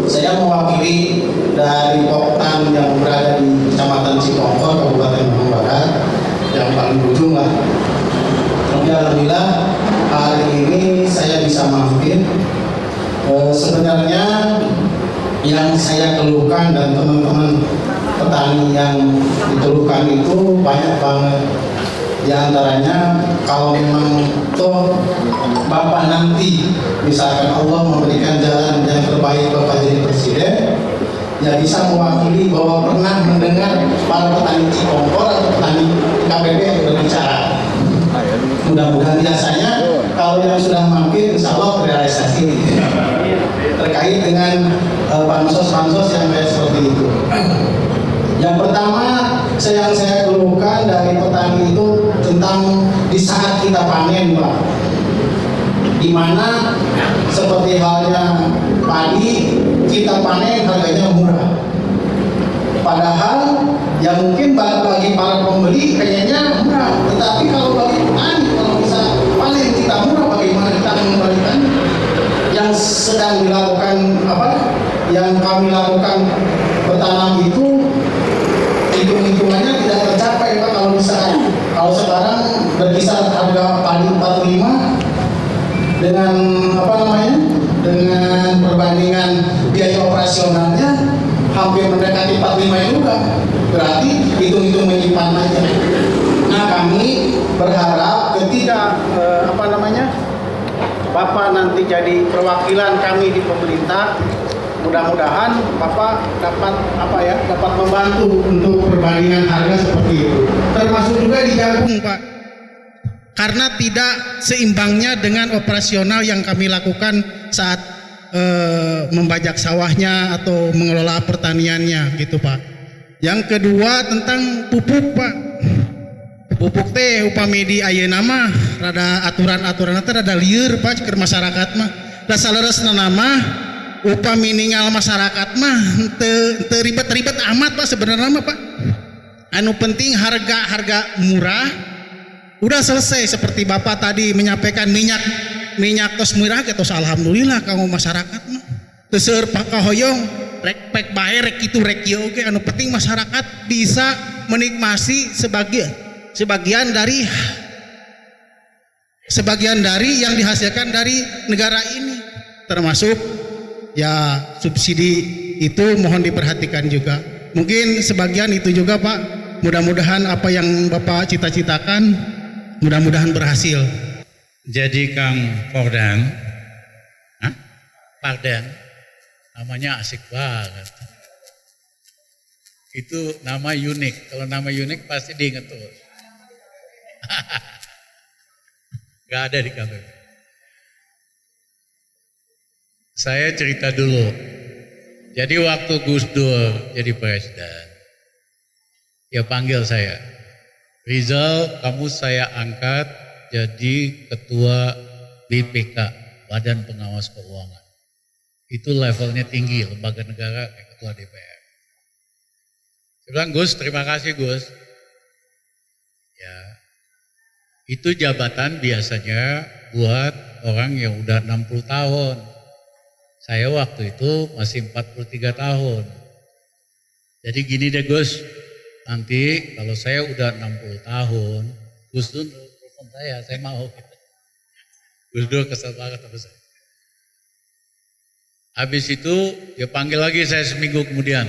Saya mewakili dari Poktan yang berada di Kecamatan Cipongkor, Kabupaten Bandung Barat, yang paling ujung lah. Tapi alhamdulillah hari ini saya bisa mampir. Sebenarnya yang saya keluhkan dan teman-teman petani yang dikeluhkan itu banyak banget. Di antaranya kalau memang toh Bapak nanti misalkan Allah memberikan jalan yang terbaik Bapak jadi presiden, ya bisa mewakili bahwa pernah mendengar para petani Cipongkor atau petani KPP yang berbicara. Mudah-mudahan biasanya kalau yang sudah mampir insya Allah terrealisasi terkait dengan bansos-bansos yang kayak seperti itu. Yang pertama yang saya keluhkan dari petani itu tentang di saat kita panen, Pak, di mana seperti halnya padi kita panen harganya murah, padahal ya mungkin bagi para pembeli kayaknya murah, tetapi kalau bagi petani kalau bisa panen kita murah, bagaimana kita mengembalikan yang sedang dilakukan yang kami lakukan bertanam itu hitung-hitungannya tidak tercapai, Pak. Kalau misalkan kalau sekarang berkisar harga padi 45 dengan dengan perbandingan biaya operasionalnya hampir mendekati 45 juga, berarti hitung-hitung menyimpan aja. Nah, kami berharap ketika Bapak nanti jadi perwakilan kami di pemerintah, mudah-mudahan Bapak dapat membantu untuk perbandingan harga seperti itu. Termasuk juga di jagung, Pak. Karena tidak seimbangnya dengan operasional yang kami lakukan saat membajak sawahnya atau mengelola pertaniannya gitu, Pak. Yang kedua tentang pupuk, Pak. Pupuk teh upami di ayeuna mah rada aturan-aturan teh rada lieur, Pak, ke masyarakat mah. Da saleresna nama upami ninggal masyarakat mah teu ribet-ribet amat, Pak, sebenarnya mah, Pak. Anu penting harga murah udah selesai. Seperti Bapak tadi menyampaikan minyak tos murah tos alhamdulillah kamu masyarakat mah teu seueur pakahoyong rek pek bae rek kitu rek ieu oge. Anu penting masyarakat bisa menikmati sebagian dari yang dihasilkan dari negara ini, termasuk ya subsidi itu mohon diperhatikan juga. Mungkin sebagian itu juga, Pak. Mudah-mudahan apa yang Bapak cita-citakan mudah-mudahan berhasil. Jadi Kang Pardan, namanya asik banget. Itu nama unik. Kalau nama unik pasti diinget tuh. Gak ada di KPP. Saya cerita dulu. Jadi waktu Gus Dur jadi presiden, dia panggil saya, Rizal, kamu saya angkat jadi ketua BPK, Badan Pengawas Keuangan. Itu levelnya tinggi, lembaga negara kayak ketua DPR. Saya bilang, Gus, terima kasih Gus. Ya, itu jabatan biasanya buat orang yang udah 60 tahun. Saya waktu itu masih 43 tahun. Jadi gini deh Gus, nanti kalau saya udah 60 tahun, Gus Dur telepon saya mau. Gus Dur kesel banget sama saya. Habis itu dia panggil lagi saya seminggu kemudian.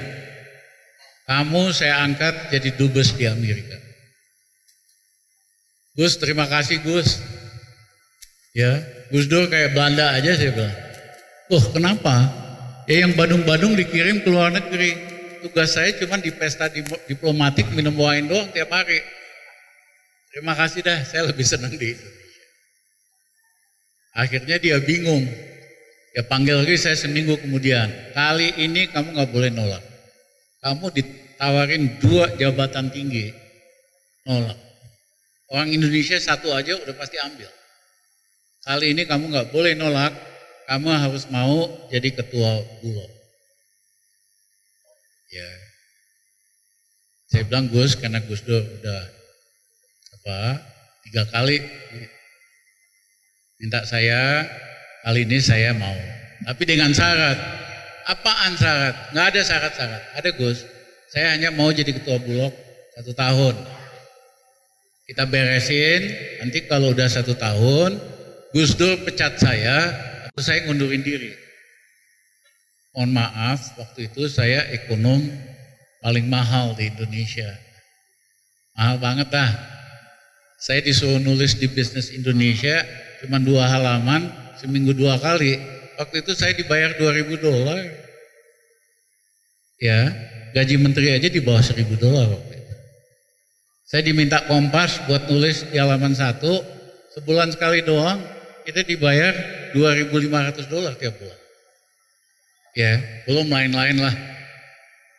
Kamu saya angkat jadi dubes di Amerika. Gus, terima kasih Gus. Ya, Gus Dur kayak Belanda aja saya bilang. Loh kenapa? Ya yang Badung-Badung dikirim ke luar negeri. Tugas saya cuma di pesta diplomatik minum wine doang tiap hari. Terima kasih dah, saya lebih senang di Indonesia. Akhirnya dia bingung. Dia panggil lagi saya seminggu kemudian. Kali ini kamu gak boleh nolak. Kamu ditawarin 2 jabatan tinggi. Nolak. Orang Indonesia satu aja udah pasti ambil. Kali ini kamu gak boleh nolak. Kamu harus mau jadi ketua Bulog. Ya, saya bilang Gus, karena Gus Dur udah 3 kali minta saya, kali ini saya mau. Tapi dengan syarat apaan syarat? Nggak ada syarat-syarat. Ada Gus, saya hanya mau jadi ketua Bulog 1 tahun. Kita beresin, nanti kalau udah 1 tahun, Gus Dur pecat saya, atau saya ngundurin diri. Mohon maaf, waktu itu saya ekonom paling mahal di Indonesia. Mahal banget dah. Saya disuruh nulis di Bisnis Indonesia, cuma 2 halaman, seminggu 2 kali. Waktu itu saya dibayar $2.000. Ya, gaji menteri aja di bawah $1.000 waktu itu. Saya diminta Kompas buat nulis di halaman 1, sebulan sekali doang, kita dibayar $2.500 tiap bulan. Ya, belum lain-lain lah.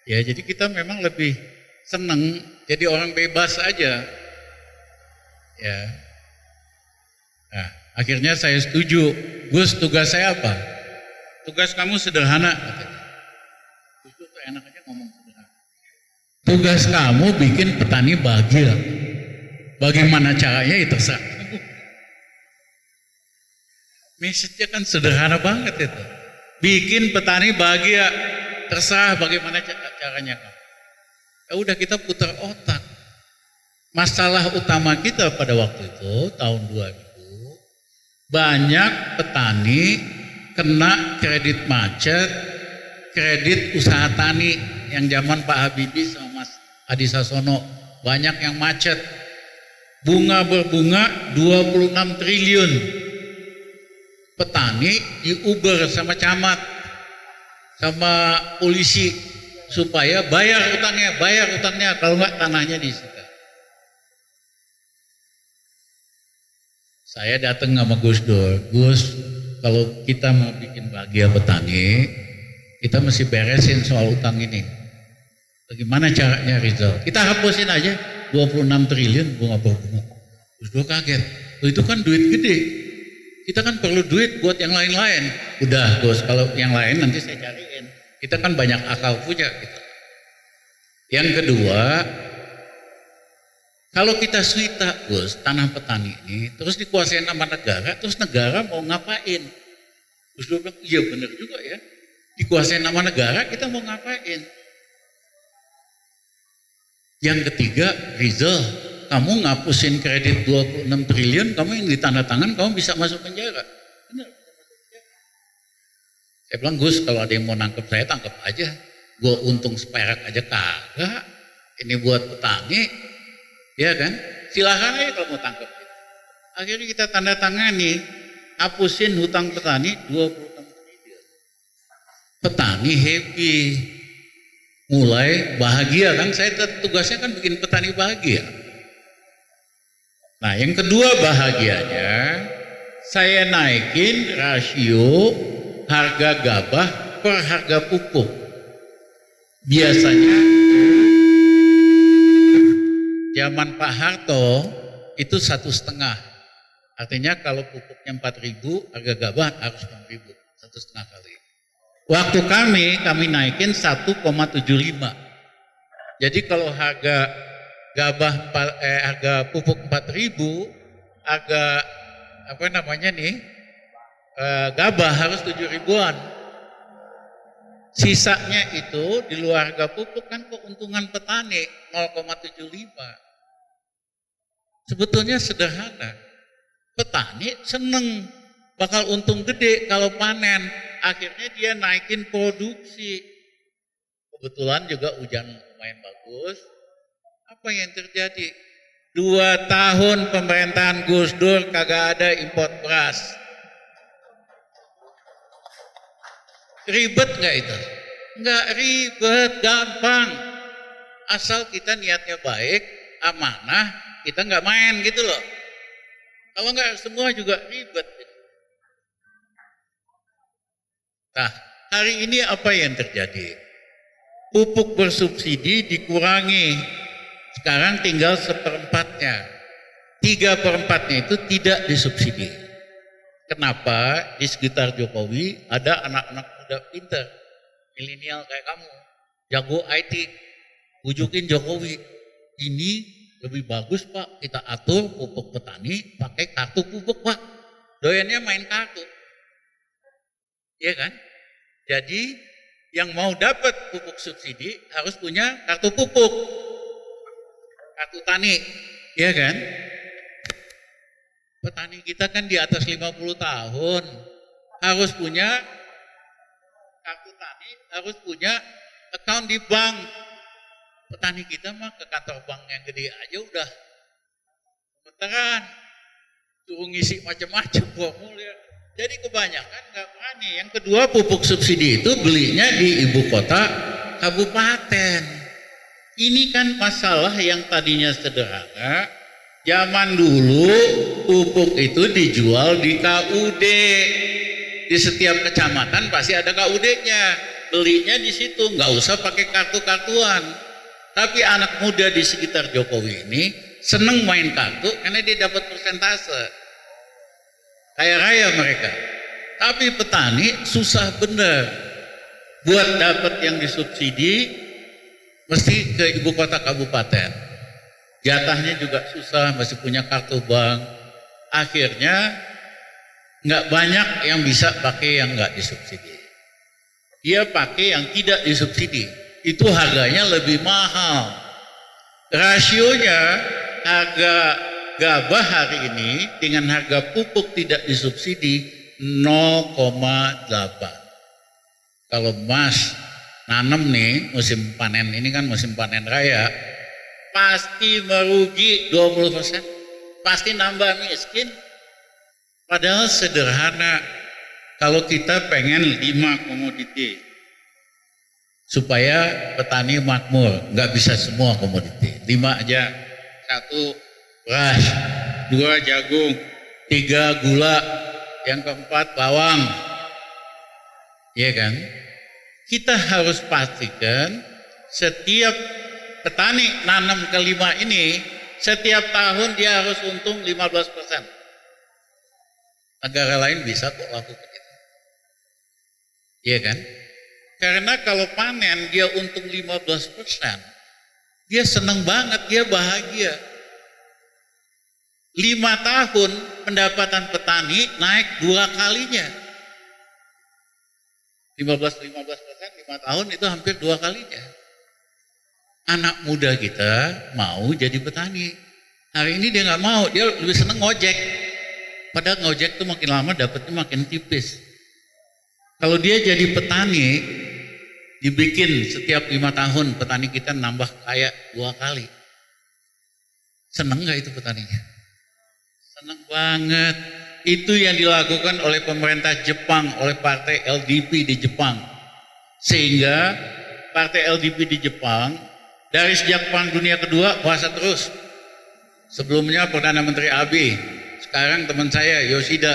Ya, jadi kita memang lebih seneng jadi orang bebas aja. Ya. Nah, akhirnya saya setuju. Gus, tugas saya apa? Tugas kamu sederhana, katanya. Gus tuh enak aja ngomong sederhana. Tugas kamu bikin petani bahagia. Bagaimana caranya itu terserah. Message-nya kan sederhana banget itu. Bikin petani bahagia, terserah bagaimana caranya kamu. Ya udah, kita putar otak. Masalah utama kita pada waktu itu tahun 2000, banyak petani kena kredit macet, kredit usaha tani yang zaman Pak Habibie sama Mas Adi Sasono, banyak yang macet. Bunga berbunga 26 triliun. Petani diuber sama camat, sama polisi supaya bayar utangnya, kalau enggak tanahnya disita. Saya datang sama Gus Dur, Gus, kalau kita mau bikin bahagia petani, kita mesti beresin soal utang ini. Bagaimana caranya Rizal? Kita hapusin aja 26 triliun bunga berbunga. Gus Dur kaget, itu kan duit gede. Kita kan perlu duit buat yang lain-lain. Udah Gus, kalau yang lain nanti saya cariin. Kita kan banyak akal punya gitu. Yang kedua, kalau kita swita Gus, tanah petani ini terus dikuasain sama negara, terus negara mau ngapain? Gus Dur bilang, iya benar juga ya. Dikuasain sama negara, kita mau ngapain? Yang ketiga, Rizal, kamu ngapusin kredit 26 triliun, kamu yang ditandatangan, kamu bisa masuk penjara. Benar. Saya bilang, Gus, kalau ada yang mau nangkep saya, tangkap aja. Gue untung seperak aja kagak. Ini buat petani, ya kan? Silahkan aja kalau mau tangkep. Akhirnya kita tanda tangani, hapusin hutang petani 26 triliun. Petani happy, mulai bahagia kan? Saya tugasnya kan bikin petani bahagia. Nah, yang kedua bahagianya, saya naikin rasio harga gabah per harga pupuk. Biasanya zaman Pak Harto itu 1,5. Artinya kalau pupuknya 4.000, harga gabah harus 6.000, 1,5 kali. Waktu kami naikin 1,75. Jadi kalau harga harga pupuk 4.000, harga gabah harus 7.000-an. Sisanya itu di luar harga pupuk kan keuntungan petani 0,75. Sebetulnya sederhana. Petani seneng bakal untung gede kalau panen. Akhirnya dia naikin produksi. Kebetulan juga hujan lumayan bagus. Apa yang terjadi? 2 tahun pemerintahan Gus Dur kagak ada impor beras. Ribet nggak itu? Nggak ribet, gampang. Asal kita niatnya baik, amanah, kita nggak main gitu loh. Kalau nggak semua juga ribet. Nah, hari ini apa yang terjadi? Pupuk bersubsidi dikurangi. Sekarang tinggal 1/4-nya. 3/4-nya itu tidak disubsidi. Kenapa? Di sekitar Jokowi ada anak-anak muda pintar, milenial kayak kamu, jago IT, bujukin Jokowi. Ini lebih bagus Pak, kita atur pupuk petani pakai kartu pupuk Pak. Doyannya main kartu. Iya kan? Jadi yang mau dapat pupuk subsidi harus punya kartu pupuk, kartu tani, ya kan? Petani kita kan di atas 50 tahun, harus punya kartu tani, harus punya account di bank. Petani kita mah ke kantor bank yang gede aja udah gemeteran, suruh ngisi macam-macam formulir. Jadi kebanyakan nggak berani. Yang kedua, pupuk subsidi itu belinya di ibu kota kabupaten. Ini kan masalah yang tadinya sederhana. Zaman dulu pupuk itu dijual di KUD. Di setiap kecamatan pasti ada KUD-nya. Belinya di situ, nggak usah pakai kartu-kartuan. Tapi anak muda di sekitar Jokowi ini seneng main kartu karena dia dapat persentase. Kaya raya mereka. Tapi petani susah bener. Buat dapat yang disubsidi mesti ke ibu kota kabupaten. Jatahnya juga susah, masih punya kartu bank. Akhirnya nggak banyak yang bisa pakai yang nggak disubsidi. Dia pakai yang tidak disubsidi. Itu harganya lebih mahal. Rasionya harga gabah hari ini dengan harga pupuk tidak disubsidi 0,8. Kalau Mas nanam nih musim panen ini kan musim panen raya, pasti merugi 20%, pasti nambah miskin. Padahal sederhana, kalau kita pengen 5 komoditi supaya petani makmur, nggak bisa semua komoditi, 5 aja. 1 beras, 2 jagung, 3 gula, yang keempat bawang. Iya kan? Kita harus pastikan setiap petani nanam kelima ini, setiap tahun dia harus untung 15%. Negara lain bisa kok lakukan itu. Iya kan? Karena kalau panen dia untung 15%, dia senang banget, dia bahagia. 5 tahun pendapatan petani naik 2 kalinya. 15%, 5 tahun itu hampir 2 kalinya. Anak muda kita mau jadi petani. Hari ini dia nggak mau, dia lebih seneng ngojek. Padahal ngojek tuh makin lama dapatnya makin tipis. Kalau dia jadi petani, dibikin setiap 5 tahun petani kita nambah kaya 2 kali. Seneng nggak itu petaninya? Senang banget. Itu yang dilakukan oleh pemerintah Jepang, oleh partai LDP di Jepang. Sehingga partai LDP di Jepang dari sejak Perang Dunia Kedua puasa terus. Sebelumnya Perdana Menteri Abe, sekarang teman saya Yoshida,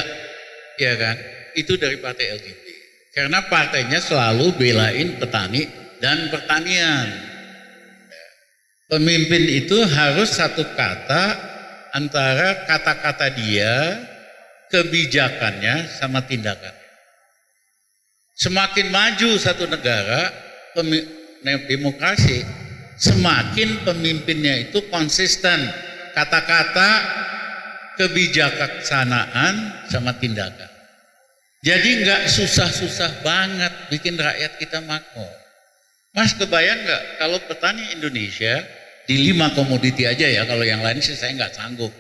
ya kan? Itu dari partai LDP. Karena partainya selalu belain petani dan pertanian. Pemimpin itu harus satu kata antara kata-kata dia, kebijakannya, sama tindakan. Semakin maju satu negara, demokrasi, semakin pemimpinnya itu konsisten, kata-kata, kebijaksanaan, sama tindakan. Jadi nggak susah-susah banget bikin rakyat kita makmur. Mas kebayang nggak kalau petani Indonesia di 5 komoditi aja ya, kalau yang lain sih saya nggak sanggup.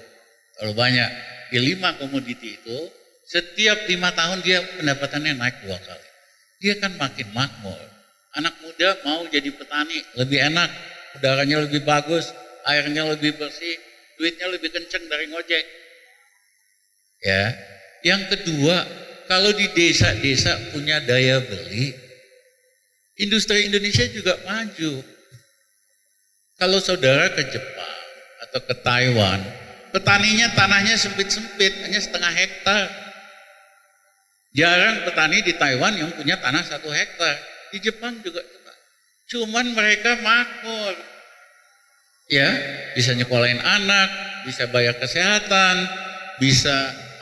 Kalau banyak, di 5 komoditi itu, setiap 5 tahun dia pendapatannya naik 2 kali. Dia kan makin makmur. Anak muda mau jadi petani, lebih enak, udaranya lebih bagus, airnya lebih bersih, duitnya lebih kenceng dari ngojek. Ya. Yang kedua, kalau di desa-desa punya daya beli, industri Indonesia juga maju. Kalau saudara ke Jepang atau ke Taiwan, petaninya tanahnya sempit-sempit, hanya setengah hektar. Jarang petani di Taiwan yang punya tanah 1 hektar. Di Jepang juga. Cuman mereka makmur. Ya, bisa nyekolahin anak, bisa bayar kesehatan, bisa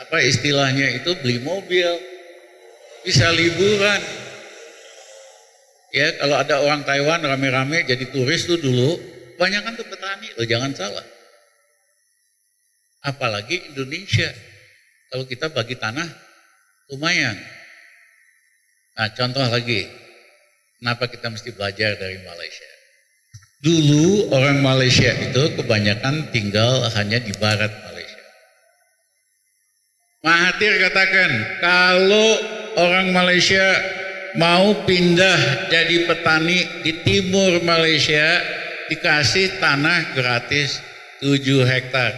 apa istilahnya itu beli mobil, bisa liburan. Ya, kalau ada orang Taiwan rame-rame jadi turis tuh dulu, banyak kan tuh petani, loh jangan salah. Apalagi Indonesia, kalau kita bagi tanah lumayan. Nah contoh lagi, Kenapa kita mesti belajar dari Malaysia? Dulu orang Malaysia itu kebanyakan tinggal hanya di barat Malaysia. Mahathir katakan, kalau orang Malaysia mau pindah jadi petani di timur Malaysia, dikasih tanah gratis 7 hektar.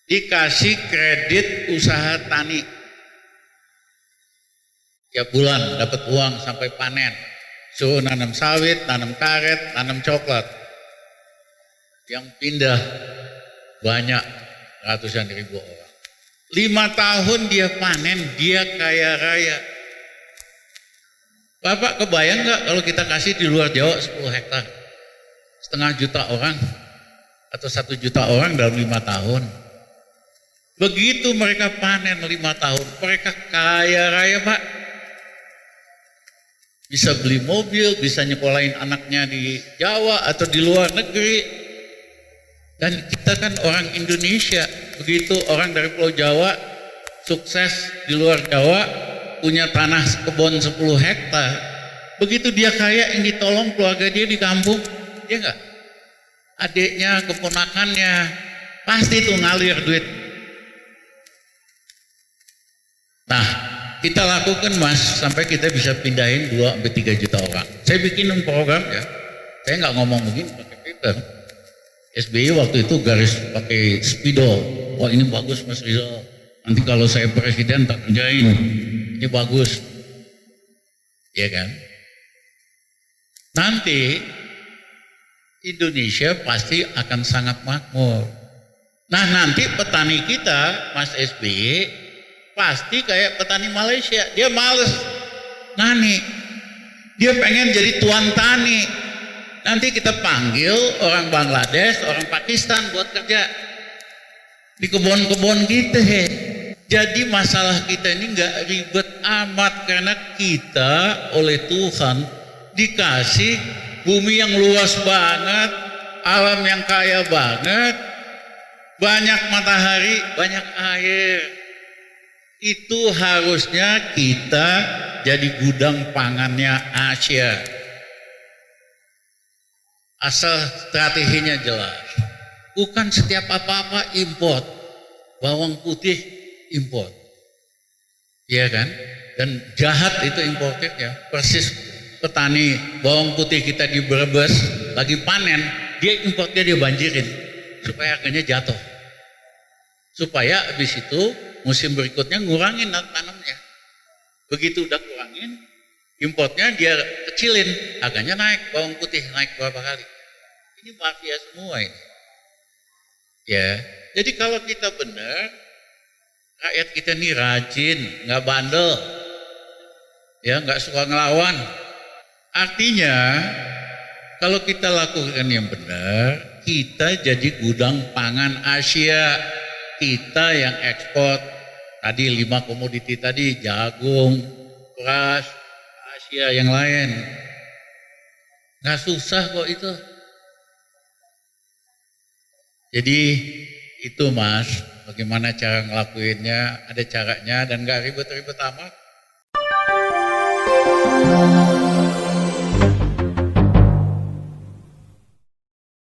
Dikasih kredit usaha tani. Tiap bulan dapat uang sampai panen. Suruh nanam sawit, nanam karet, nanam coklat. Yang pindah banyak, ratusan ribu orang. 5 tahun dia panen, dia kaya raya. Bapak kebayang nggak kalau kita kasih di luar Jawa 10 hektar? 0,5 juta orang atau 1 juta orang dalam 5 tahun. Begitu mereka panen 5 tahun, mereka kaya raya, Pak. Bisa beli mobil, bisa nyekolahin anaknya di Jawa atau di luar negeri. Dan kita kan orang Indonesia, begitu orang dari Pulau Jawa sukses di luar Jawa, punya tanah kebun 10 hektar. Begitu dia kaya, yang ditolong keluarga dia di kampung, dia enggak? Adiknya, keponakannya, pasti tuh ngalir duit. Nah, kita lakukan Mas, sampai kita bisa pindahin 2-3 juta orang. Saya bikin program ya, saya nggak ngomong begini pakai paper. SBY waktu itu garis pakai spidol. Wah ini bagus Mas Rizal, nanti kalau saya presiden tak kerjain. Ini bagus, ya kan? Nanti Indonesia pasti akan sangat makmur. Nah nanti petani kita, Mas SBY, pasti kayak petani Malaysia, dia males nani, dia pengen jadi tuan tani. Nanti kita panggil orang Bangladesh, orang Pakistan buat kerja di kebun-kebun kita. Jadi masalah kita ini nggak ribet amat, karena kita oleh Tuhan dikasih bumi yang luas banget, alam yang kaya banget, banyak matahari, banyak air. Itu harusnya kita jadi gudang pangannya Asia. Asal strateginya jelas. Bukan setiap apa-apa import. Bawang putih import. Iya kan? Dan jahat itu importnya. Persis petani bawang putih kita di Brebes lagi panen, dia importnya dia banjirin supaya harganya jatuh. Supaya habis itu musim berikutnya ngurangin tanamnya. Begitu udah kurangin, importnya dia kecilin, harganya naik, bawang putih naik berapa kali. Ini mafia semua ini. Ya, jadi kalau kita benar, rakyat kita ini rajin, nggak bandel, ya nggak suka ngelawan. Artinya, kalau kita lakukan yang benar, kita jadi gudang pangan Asia. Kita yang ekspor tadi 5 komoditi tadi, jagung, beras, Asia yang lain. Nggak susah kok itu. Jadi itu Mas, bagaimana cara ngelakuinnya, ada caranya dan nggak ribet-ribet amat.